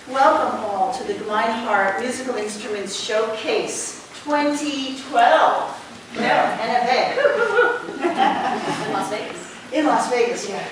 Welcome all to the Gemeinhardt Musical Instruments Showcase 2012. NFA. In Las Vegas. In Las Vegas, yeah.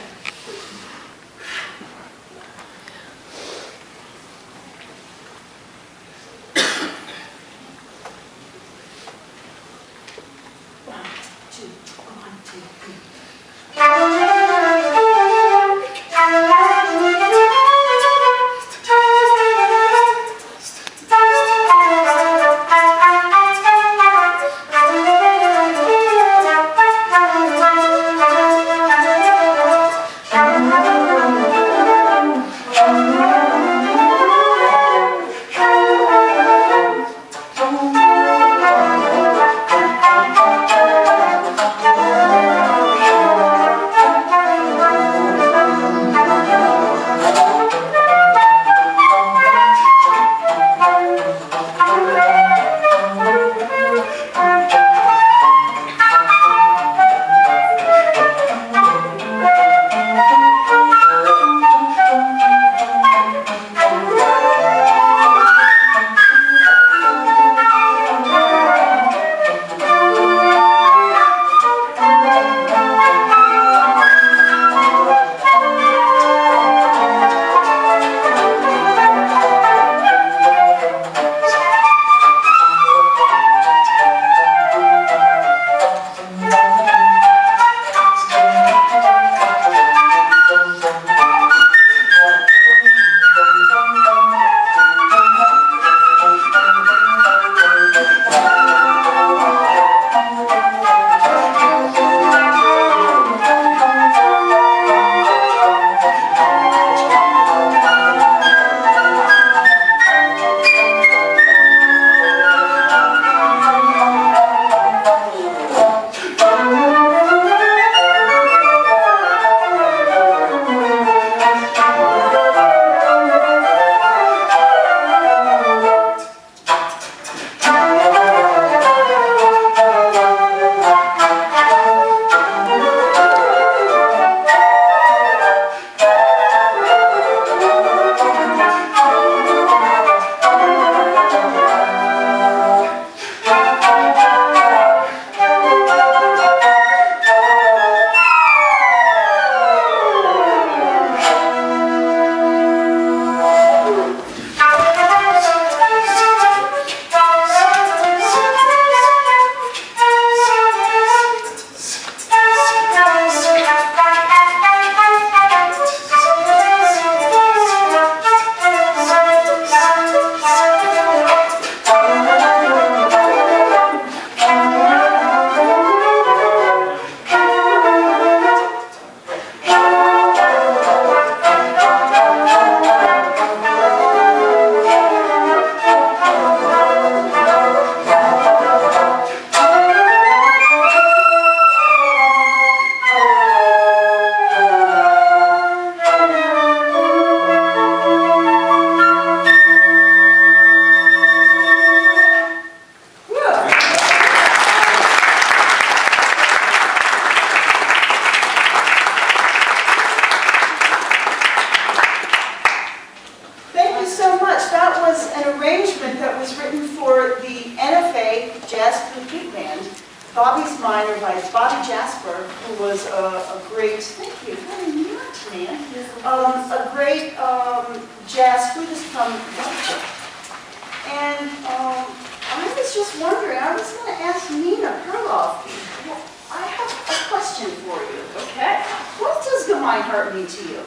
Mean to you?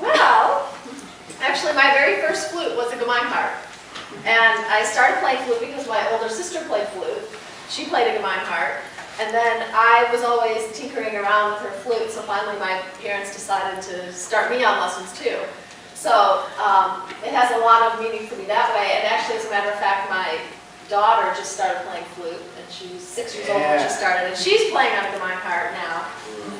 Well, actually my very first flute was a Gemeinhardt. And I started playing flute because my older sister played flute. She played a Gemeinhardt. And then I was always tinkering around with her flute, so finally my parents decided to start me on lessons too. So it has a lot of meaning for me that way. And actually, as a matter of fact, my daughter just started playing flute, and she's 6 years old when she started, and she's playing on a Gemeinhardt now.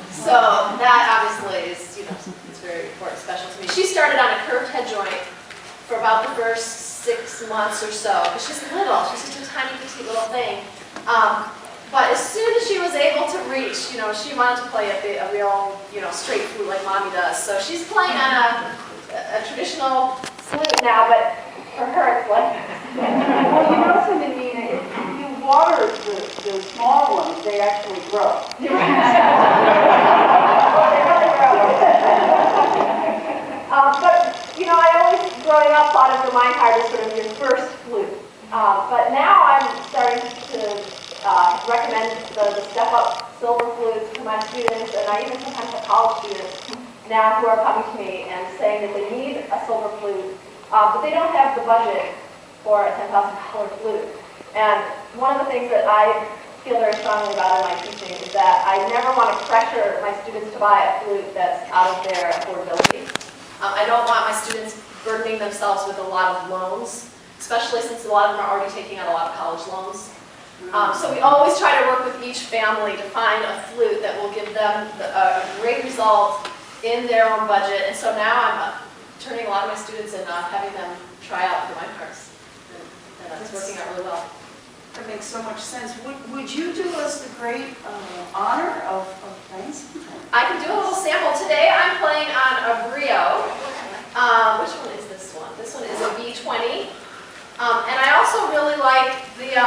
So that obviously is, it's very important, special to me. She started on a curved head joint for about the first 6 months or so, because she's little. She's just a tiny, petite little thing. But as soon as she was able to reach, you know, she wanted to play a real, you know, straight flute like Mommy does. So she's playing on a traditional flute now, but for her it's like... Well, you know something, Nina, if you water the small ones, they actually grow. But, you know, I always, growing up, thought of Gemeinhardt as sort of your first flute. But now I'm starting to recommend the step-up silver flutes to my students, and I even sometimes have college students now who are coming to me and saying that they need a silver flute, but they don't have the budget for a $10,000 flute. And one of the things that I feel very strongly about in my teaching is that I never want to pressure my students to buy a flute that's out of their affordability. I don't want my students burdening themselves with a lot of loans, especially since a lot of them are already taking out a lot of college loans. So we always try to work with each family to find a flute that will give them a great result in their own budget. And so now I'm turning a lot of my students and having them try out for my parts. And that's working out really well. That makes so much sense. Would you do us the great honor of playing something? I can do a little sample. Today I'm playing on a Brio. Which one is this one? This one is a V20. And I also really like the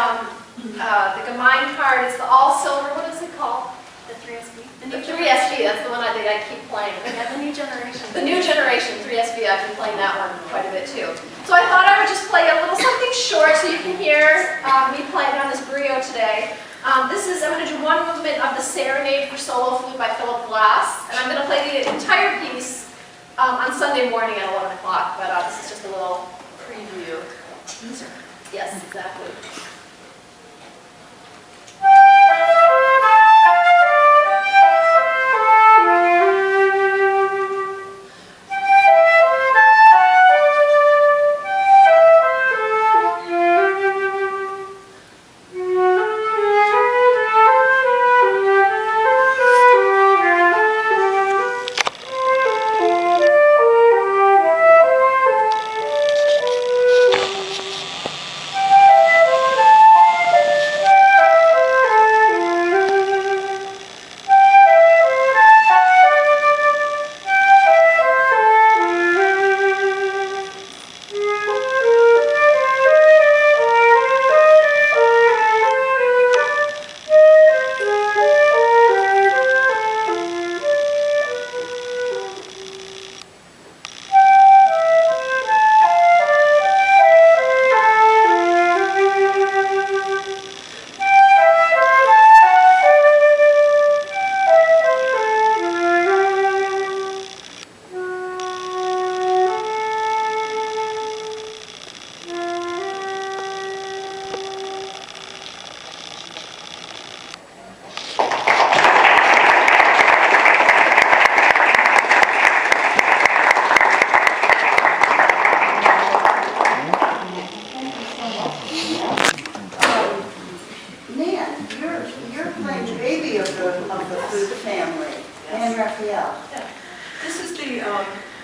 Gemeinhardt. It's the all-silver. What is it called? The 3SB? The 3SB. That's the one I think I keep playing. Yeah, the new generation. The new generation 3SB. I've been playing that one quite a bit too. So I thought I would just play a little something short so you can hear me playing on this Brio today. I'm going to do one movement of the Serenade for Solo Flute by Philip Glass, and I'm going to play the entire piece on Sunday morning at 11 o'clock, but this is just a little preview. Teaser. Yes, exactly.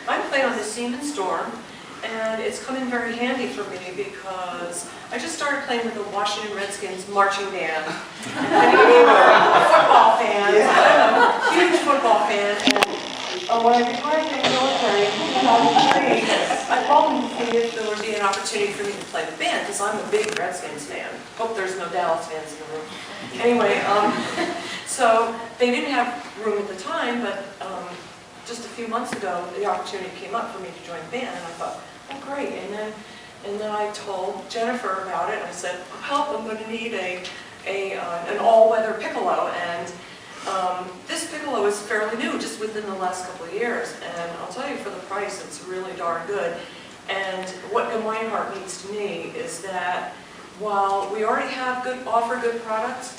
I play on the Siemens Storm, and it's come in very handy for me because I just started playing with the Washington Redskins marching band. I'm a football fan, I'm a huge football fan, and when I retired from the military in 2003, I called them to see if there would be an opportunity for me to play the band, because I'm a big Redskins fan. Hope there's no Dallas fans in the room. Anyway, so they didn't have room at the time, but just a few months ago, the opportunity came up for me to join the band, and I thought, oh great, and then I told Jennifer about it, and I said, oh, help, I'm going to need an all-weather piccolo, and this piccolo is fairly new, just within the last couple of years, and I'll tell you, for the price, it's really darn good. And what Gemeinhardt means to me is that while we already have offer good products,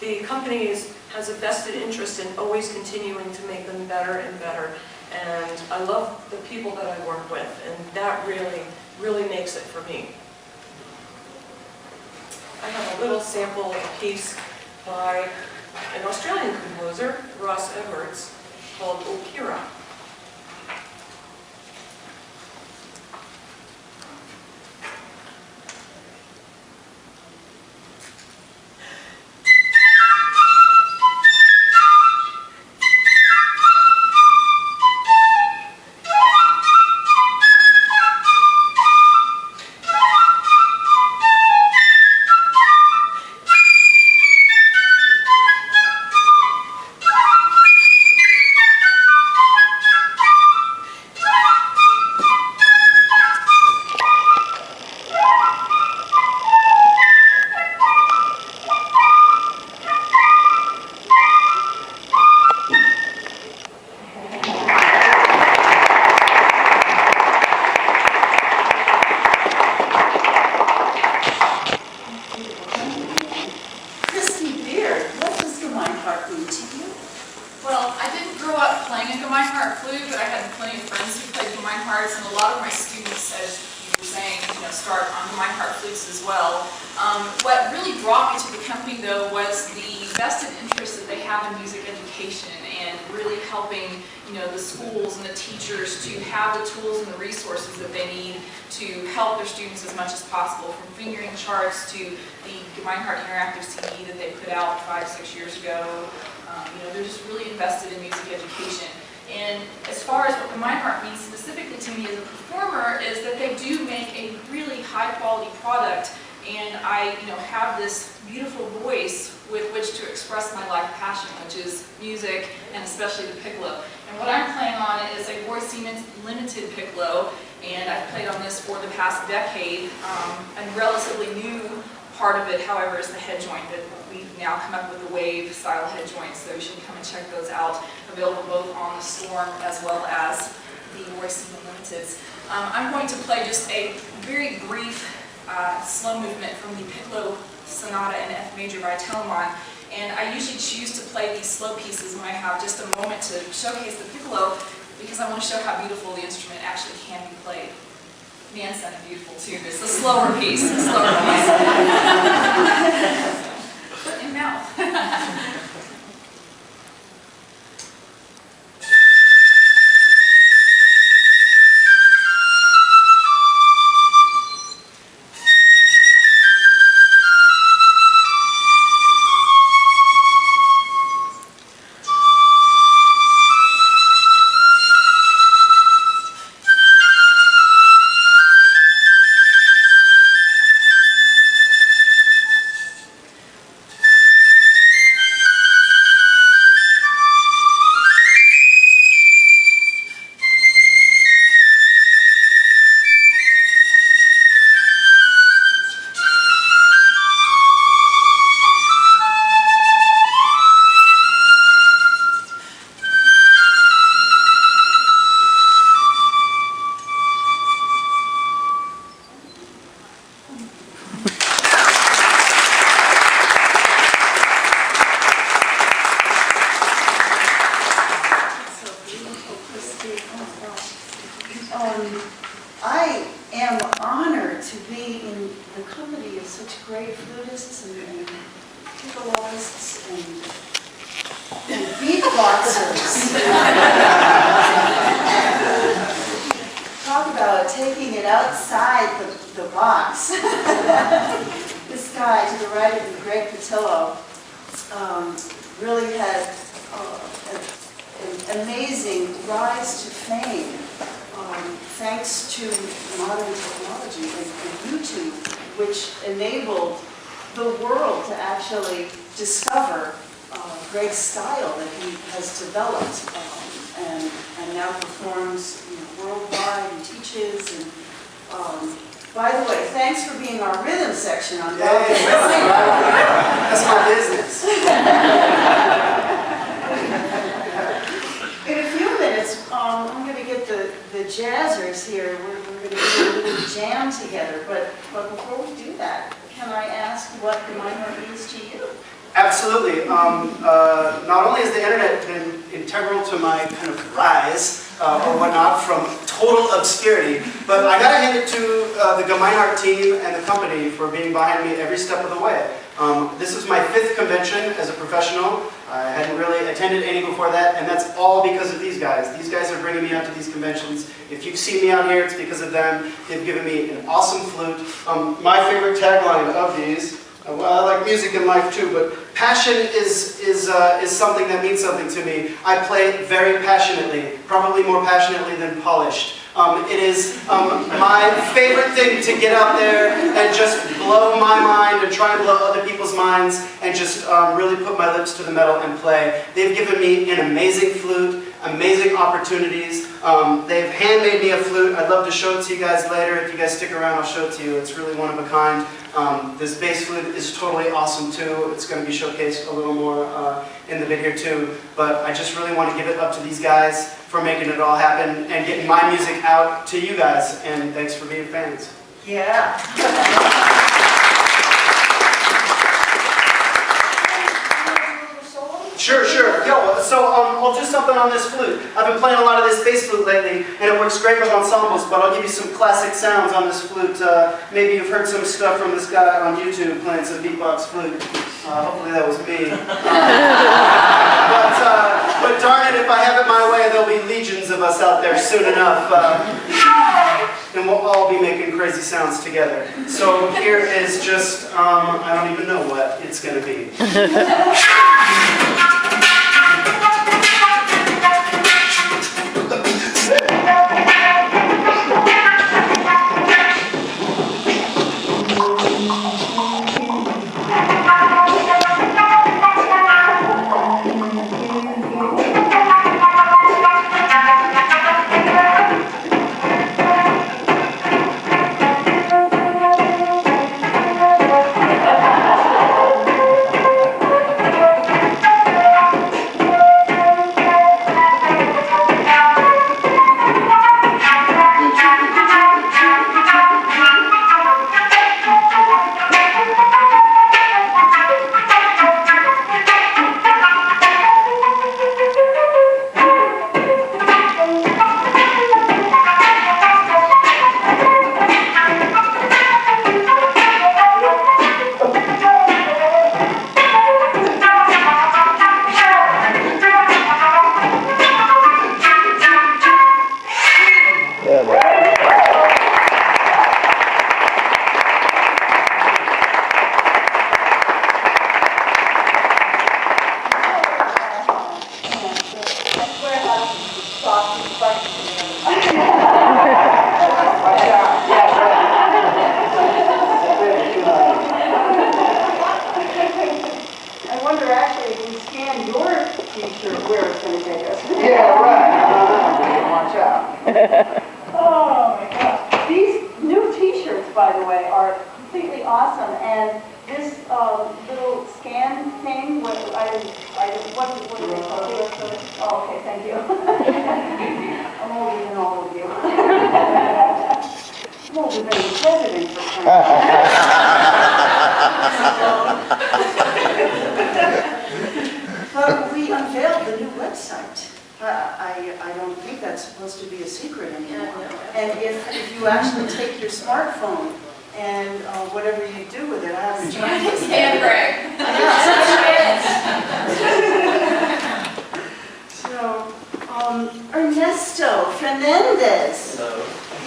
the company has a vested interest in always continuing to make them better and better. And I love the people that I work with, and that really, really makes it for me. I have a little sample of a piece by an Australian composer, Ross Edwards, called Opera. Gemeinhardt flute, but I had plenty of friends who played Gemeinhardts, and a lot of my students, as you were saying, start on Gemeinhardt flutes as well. What really brought me to the company, though, was the vested interest that they have in music education and really helping, the schools and the teachers to have the tools and the resources that they need to help their students as much as possible, from fingering charts to the Gemeinhardt Interactive CD that they put out 5-6 years ago. They're just really invested in music education. And as far as what Gemeinhardt means specifically to me as a performer is that they do make a really high quality product, and I have this beautiful voice with which to express my life passion, which is music and especially the piccolo. And what I'm playing on is a Roy Siemens limited piccolo, and I've played on this for the past decade. A relatively new part of it, however, is the head joint that we've now come up with the wave style head joints, so you should come and check those out. Available both on the Storm as well as the Roy Siemens Limiteds. I'm going to play just a very brief slow movement from the Piccolo Sonata in F major by Telemann, and I usually choose to play these slow pieces when I have just a moment to showcase the piccolo, because I want to show how beautiful the instrument actually can be played. Man sounded beautiful too. It's a slower piece. Foot and mouth. I am honored to be in the company of such great flutists and piccoloists and beatboxers. Talk about taking it outside the box. This guy to the right of me, Greg Patillo, really had an amazing rise to fame. Thanks to modern technology and YouTube, which enabled the world to actually discover Greg's style that he has developed, and now performs worldwide and teaches. And by the way, thanks for being our rhythm section on Broadway. That's my business. In a few minutes, I'm going to get the jazzers here. We're going to do a little jam together. But before we do that, can I ask what Gemeinhardt means to you? Absolutely. Not only has the internet been integral to my kind of rise or whatnot from total obscurity, but I gotta hand it to the Gemeinhardt team and the company for being behind me every step of the way. This is my 5th convention as a professional. I hadn't really attended any before that, and that's all because of these guys. These guys are bringing me out to these conventions. If you've seen me out here, it's because of them. They've given me an awesome flute. My favorite tagline of these, well, I like music in life too, but passion is something that means something to me. I play very passionately, probably more passionately than polished. It is my favorite thing to get out there and just blow my mind and try and blow other people's minds and just really put my lips to the metal and play. They've given me an amazing flute, amazing opportunities. They've handmade me a flute. I'd love to show it to you guys later. If you guys stick around, I'll show it to you. It's really one of a kind. This bass flute is totally awesome too. It's going to be showcased a little more in the vid here too. But I just really want to give it up to these guys for making it all happen and getting my music out to you guys. And thanks for being fans. Yeah. Sure. Yo, so I'll do something on this flute. I've been playing a lot of this bass flute lately, and it works great with ensembles, but I'll give you some classic sounds on this flute. Maybe you've heard some stuff from this guy on YouTube playing some beatbox flute. Hopefully that was me. But darn it, if I have it my way, there'll be legions of us out there soon enough. And we'll all be making crazy sounds together. So here is just, I don't even know what it's going to be. Oh my God. These new t-shirts, by the way, are completely awesome. And this little scan thing, what do they call it? Oh, okay, thank you. I'm older than all of you. I'm older than the president for But we unveiled the new website. I don't think that's supposed to be a secret anymore. And if you actually take your smartphone and whatever you do with it, I haven't tried it. Stan Greg. So, Ernesto Fernandez,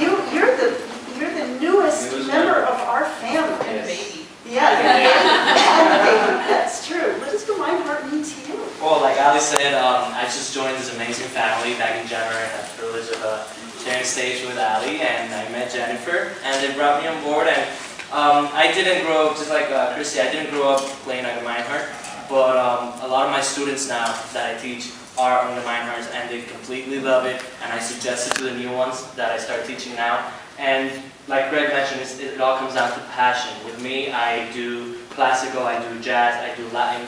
you're the newest member of our family. Baby. Yeah, and the baby. That's true. What does Gemeinhardt mean to you? Well, like Ali said, I just joined this amazing family back in January. I had the privilege of sharing stage with Ali, and I met Jennifer, and they brought me on board. And I didn't grow up, just like Christy, I didn't grow up playing at Gemeinhardt, but a lot of my students now that I teach are on Gemeinhardt, and they completely love it, and I suggest it to the new ones that I start teaching now. And like Greg mentioned, it all comes down to passion. With me, I do classical, I do jazz, I do Latin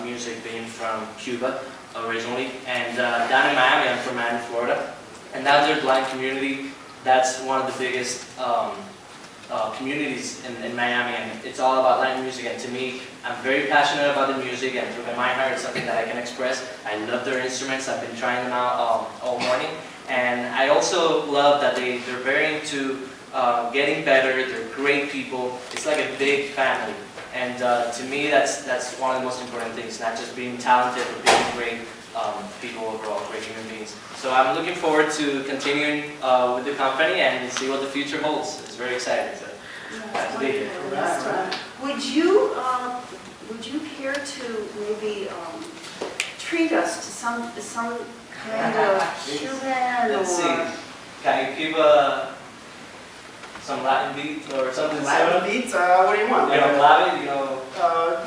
music, being from Cuba originally. And down in Miami, I'm from Miami, Florida. And down there, blind community, that's one of the biggest communities in Miami, and it's all about Latin music. And to me, I'm very passionate about the music, and through Gemeinhardt, it's something that I can express. I love their instruments. I've been trying them out all morning. And I also love that they're very into getting better. They're great people. It's like a big family. And to me, that's one of the most important things, not just being talented, but being great people overall, great human beings. So I'm looking forward to continuing with the company and see what the future holds. It's very exciting. So glad to be here. Would you care to maybe treat us to some kind of Cuban Let's see. or... Can you keep some Latin beat or something? Latin beats? What do you want? You know, Latin, you know.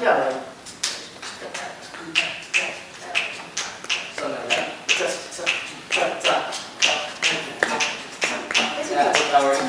Yeah, like. Something like that. Yeah, that works.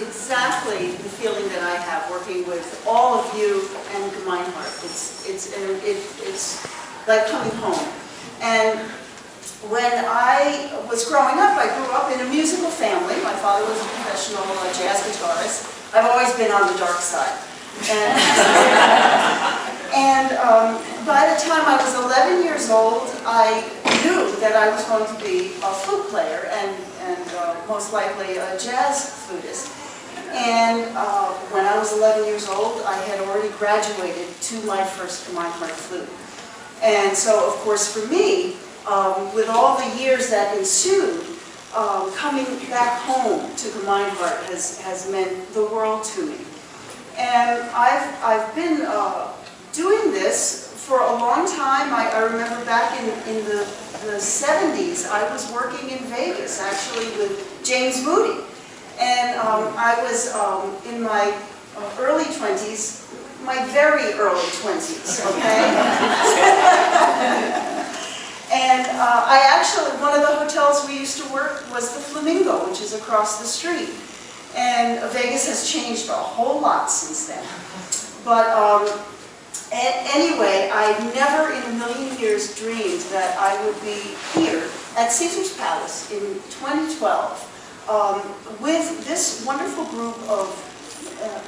exactly the feeling that I have working with all of you and Gemeinhardt. It's like coming home. And when I was growing up, I grew up in a musical family. My father was a professional jazz guitarist. I've always been on the dark side. And by the time I was 11 years old, I knew that I was going to be a flute player and most likely a jazz flutist. And when I was 11 years old, I had already graduated to my first Gemeinhardt flute. And so, of course, for me, with all the years that ensued, coming back home to Gemeinhardt has meant the world to me. And I've been doing this for a long time. I remember back in the 70s, I was working in Vegas, actually, with James Moody. And I was in my early 20s, my very early 20s, okay? And I actually, one of the hotels we used to work was the Flamingo, which is across the street. And Vegas has changed a whole lot since then. But anyway, I never in a million years dreamed that I would be here at Caesar's Palace in 2012 with this wonderful group of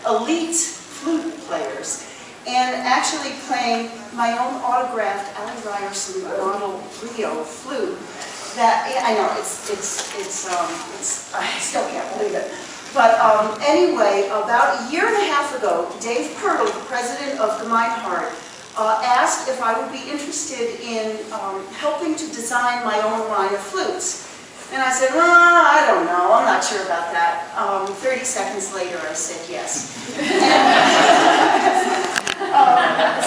elite flute players and actually playing my own autographed Allie Ryerson model Rio flute. That I know it's I still can't believe it. But anyway, about a year and a half ago, Dave Pirtle, the president of Gemeinhardt, asked if I would be interested in helping to design my own line of flutes. And I said, I don't know, I'm not sure about that. 30 seconds later, I said yes.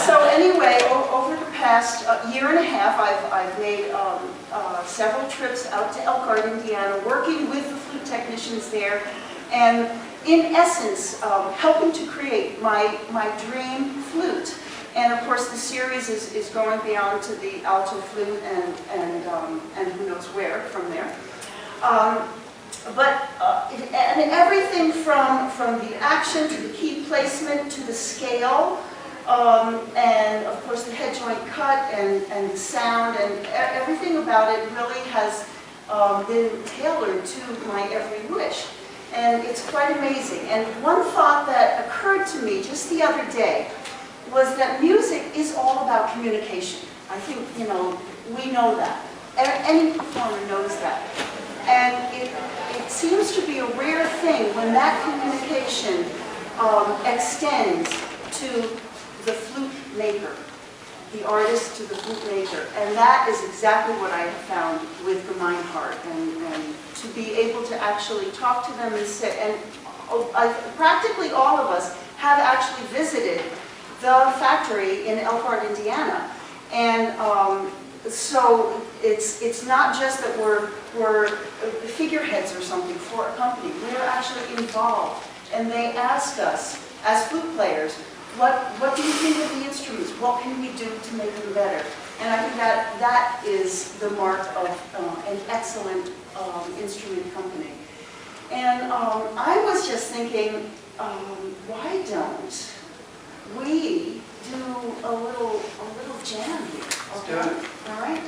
So anyway, over the past year and a half, I've made several trips out to Elkhart, Indiana, working with the flute technicians there, and in essence, helping to create my dream flute. And of course, the series is going beyond to the alto flute and who knows where from there. And everything from the action to the key placement to the scale, and of course the head joint cut and the sound and everything about it really has been tailored to my every wish. And it's quite amazing. And one thought that occurred to me just the other day was that music is all about communication. I think, we know that. Any performer knows that. And it seems to be a rare thing when that communication extends to the flute maker, the artist to the flute maker. And that is exactly what I have found with Gemeinhardt. And to be able to actually talk to them and say, and practically all of us have actually visited the factory in Elkhart, Indiana. And so it's not just that we're figureheads or something for a company. We're actually involved. And they ask us, as flute players, what do you think of the instruments? What can we do to make them better? And I think that is the mark of an excellent instrument company. And I was just thinking, why don't we do a little jam here? Okay? Let's do it. All right?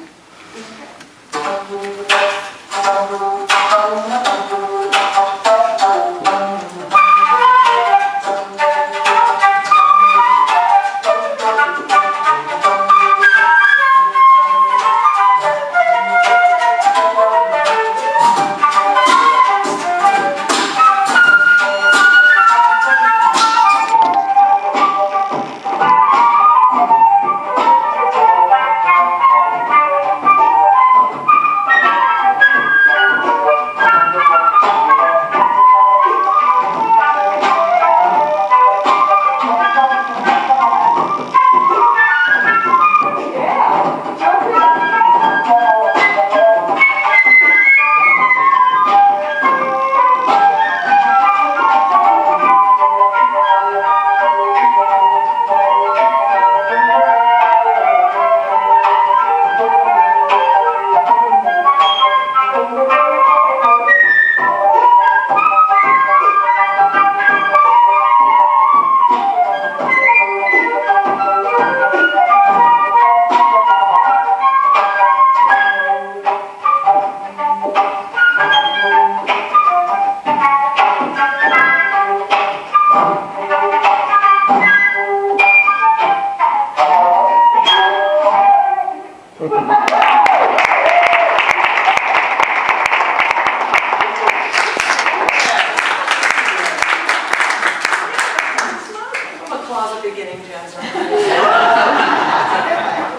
all the beginning, Jazz. I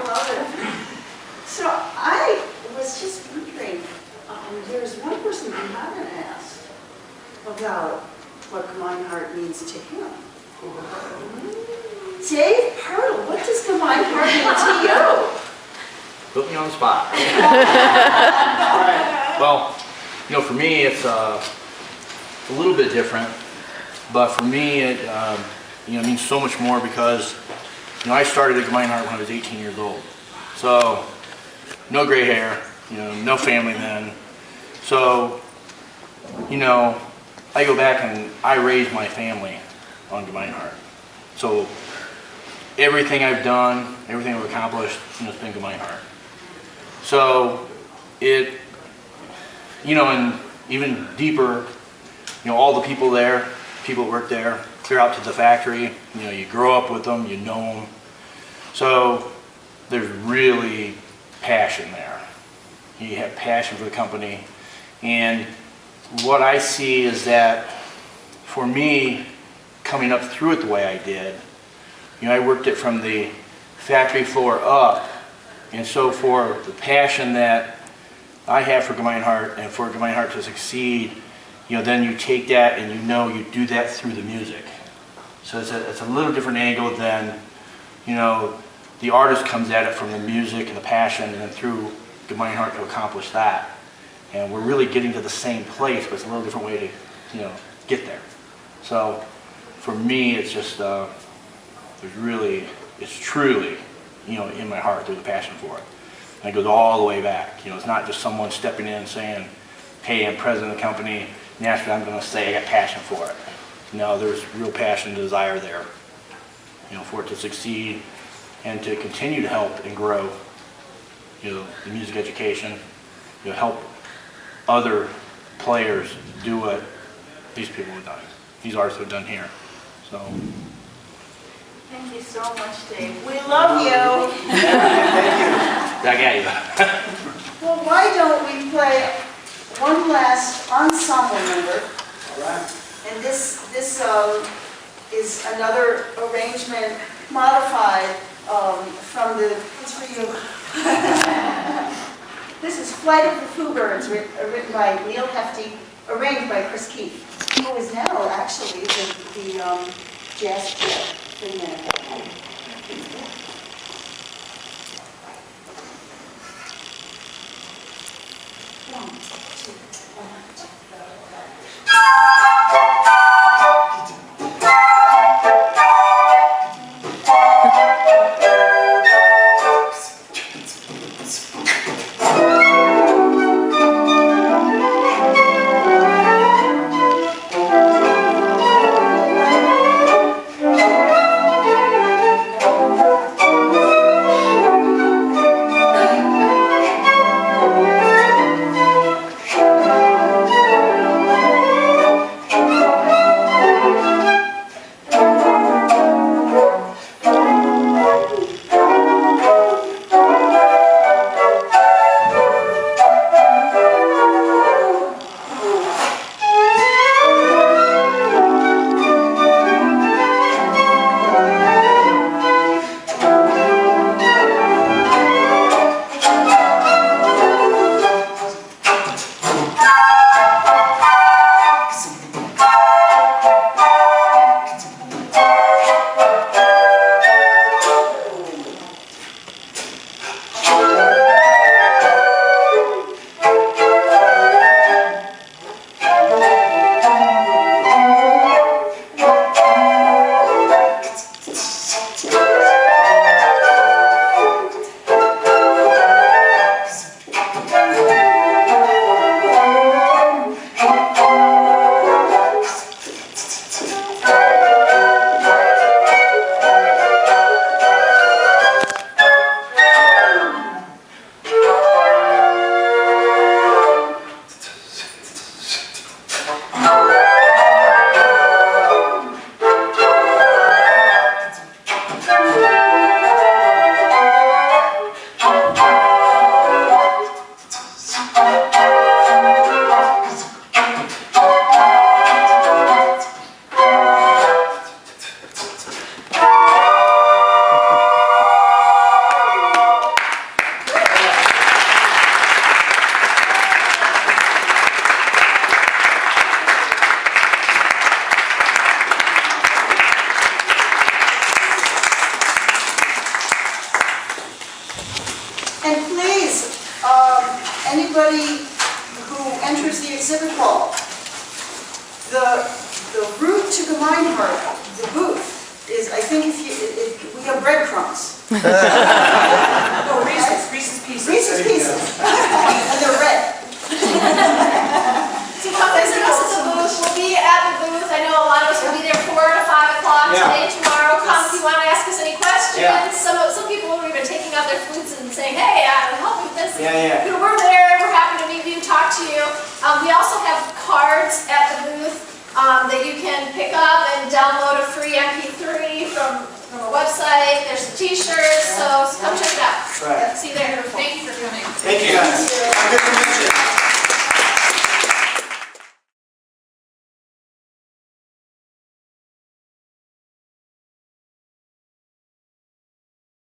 love it. So I was just wondering, there's one person we haven't asked about what Gemeinhardt means to him. Dave Pirtle, what does Gemeinhardt mean to you? Put me on the spot. Well, you know, for me, it's a little bit different, but for me, it you know, means so much more because, you know, I started at Gemeinhardt when I was 18 years old. So, no gray hair, you know, no family then. So, you know, I go back and I raised my family on Gemeinhardt. So, everything I've done, everything I've accomplished, you know, it's been Gemeinhardt. So, it, you know, and even deeper, you know, all the people there, people that work there, clear out to the factory, you know, you grow up with them, you know them. So, there's really passion there. You have passion for the company. And what I see is that for me, coming up through it the way I did, you know, I worked it from the factory floor up. And so for the passion that I have for Gemeinhardt and for Gemeinhardt to succeed, you know, then you take that and you know you do that through the music. So it's a little different angle than, you know, the artist comes at it from the music and the passion and then through Gemeinhardt to accomplish that. And we're really getting to the same place, but it's a little different way to, you know, get there. So for me, it's just, it's truly, you know, in my heart, there's a passion for it. And it goes all the way back. You know, it's not just someone stepping in and saying, hey, I'm president of the company, naturally I'm going to say I got passion for it. No, there's real passion and desire there, you know, for it to succeed and to continue to help and grow, you know, the music education, you know, help other players do what these people have done, these artists have done here. So. Thank you so much, Dave. We love you. I got you. Well, why don't we play one last ensemble number? All right. And this is another arrangement modified from the, what's for you? This is Flight of the Foo Birds, written by Neil Hefti, arranged by Chris Keefe, who is now actually the jazz chair in there. One, two, one, two. exhibit hall. The route to Gemeinhardt, the booth, is, I think we have breadcrumbs. No, Reese's Pieces. Reese's Pieces. And they're red. So come visit us at the booth. We'll be at the booth. I know a lot of us will be there 4 to 5 o'clock Yeah. today, tomorrow. Come if you want to ask us any questions. Yeah. Some people are even taking out their flutes and saying, hey, help me with this. Yeah. You know, we're there. We're happy to meet you, talk to you. We also have cards at the booth that you can pick up and download a free MP3 from a website. There's some t-shirts, so come check it out. Right. See you there. Thank you for coming. Thank you guys. Have a good convention.